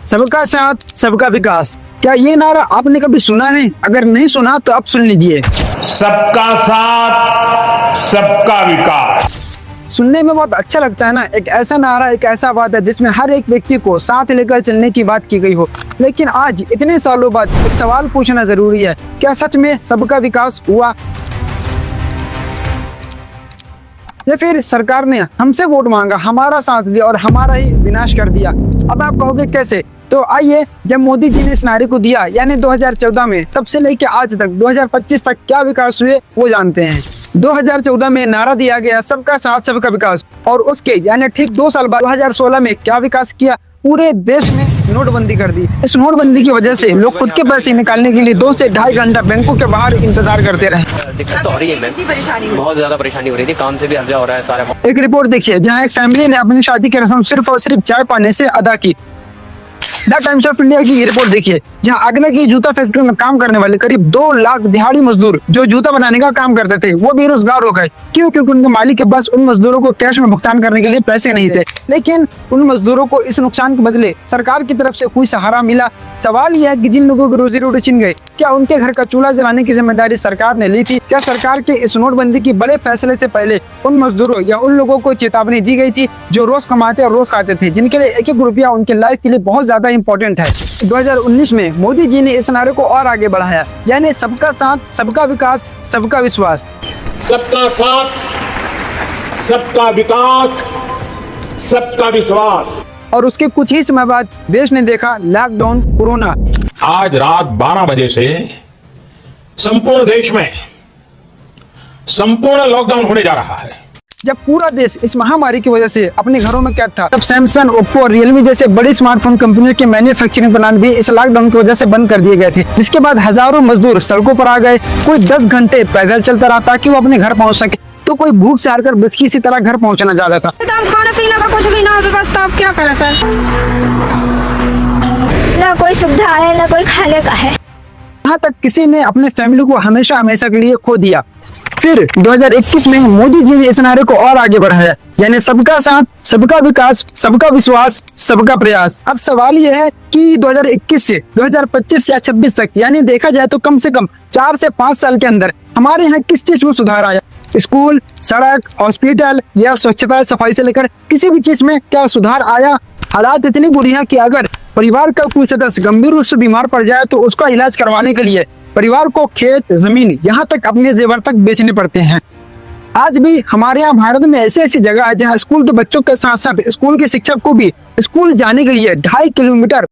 सबका साथ सबका विकास, क्या ये नारा आपने कभी सुना है? अगर नहीं सुना तो आप सुन लीजिए। सबका साथ सबका विकास। सुनने में बहुत अच्छा लगता है ना। एक ऐसा नारा, एक ऐसा बात है जिसमें हर एक व्यक्ति को साथ लेकर चलने की बात की गई हो। लेकिन आज इतने सालों बाद एक सवाल पूछना जरूरी है, क्या सच में सबका विकास हुआ या फिर सरकार ने हमसे वोट मांगा, हमारा साथ दिया और हमारा ही विनाश कर दिया? अब आप कहोगे कैसे? तो आइए, जब मोदी जी ने इस नारे को दिया यानी 2014 में, तब से लेकर आज तक 2025 तक क्या विकास हुए वो जानते हैं। 2014 में नारा दिया गया सबका साथ सबका विकास, और उसके यानी ठीक 2 साल बाद 2016 में क्या विकास किया? पूरे देश में नोटबंदी कर दी। इस नोटबंदी की वजह से लोग खुद के पैसे निकालने के लिए 2 से ढाई घंटा बैंकों के बाहर इंतजार करते रहे। दिक्कत तो हो रही है मैम, बहुत ज्यादा परेशानी हो रही थी, काम से भी हर्जा हो रहा है सारा। एक रिपोर्ट देखिए जहां एक फैमिली ने अपनी शादी की रस्म सिर्फ और सिर्फ चाय पाने से अदा की। द टाइम्स ऑफ इंडिया की ये रिपोर्ट देखिए जहां आगरा की जूता फैक्ट्री में काम करने वाले करीब 2 लाख दिहाड़ी मजदूर जो जूता बनाने का काम करते थे वो बेरोजगार हो गए। क्यों? क्योंकि उनके मालिक के पास उन मजदूरों को कैश में भुगतान करने के लिए पैसे नहीं थे। लेकिन उन मजदूरों को इस नुकसान के बदले सरकार की तरफ से कोई सहारा मिला? सवाल यह है कि जिन लोगों की रोजी रोटी छिन गई, क्या उनके घर का चूल्हा जलाने की जिम्मेदारी सरकार ने ली थी? क्या सरकार के इस नोटबंदी के बड़े फैसले से पहले उन मजदूरों या उन लोगों को चेतावनी दी गई थी जो रोज कमाते और रोज खाते थे, जिनके लिए एक एक रुपया उनके लाइफ के लिए बहुत ज्यादा इंपॉर्टेंट है? 2019 में मोदी जी ने इस नारे को और आगे बढ़ाया, यानी सबका साथ सबका विकास सबका विश्वास। सबका साथ सबका विकास सबका विश्वास। और उसके कुछ ही समय बाद देश ने देखा लॉकडाउन, कोरोना। आज रात 12 बजे से संपूर्ण देश में संपूर्ण लॉकडाउन होने जा रहा है। जब पूरा देश इस महामारी की वजह से अपने घरों में कैद था, तब सैमसंग, ओप्पो और रियलमी जैसे बड़ी स्मार्टफोन कंपनियों के मैन्युफैक्चरिंग प्लांट भी इस लॉकडाउन की वजह से बंद कर दिए गए थे। जिसके बाद हजारों मजदूर सड़कों पर आ गए। कोई 10 घंटे पैदल चलता रहा ताकि वो अपने घर पहुंच सके, तो कोई भूख से हारकर बस किसी तरह घर पहुंचना चाहता था। खाना पीने का कुछ भी ना व्यवस्था, अब क्या करें सर? ना कोई सुविधा है ना कोई खाने का है। यहाँ तक किसी ने अपने फैमिली को हमेशा हमेशा के लिए खो दिया। फिर 2021 में मोदी जी ने इस नारे को और आगे बढ़ाया, यानी सबका साथ सबका विकास सबका विश्वास सबका प्रयास। अब सवाल यह है कि 2021 से 2025 या 26 तक, यानी देखा जाए तो कम से कम 4 से 5 साल के अंदर हमारे यहाँ किस चीज में सुधार आया? स्कूल, सड़क, हॉस्पिटल या स्वच्छता सफाई से लेकर किसी भी चीज में क्या सुधार आया? हालात इतनी बुरी है कि अगर परिवार का कोई सदस्य गंभीर रूप से बीमार पड़ जाए तो उसका इलाज करवाने के लिए परिवार को खेत, जमीन, यहाँ तक अपने जेवर तक बेचने पड़ते हैं। आज भी हमारे यहाँ भारत में ऐसी जगह है जहाँ स्कूल तो बच्चों के साथ साथ स्कूल के शिक्षक को भी स्कूल जाने के लिए 2.5 किलोमीटर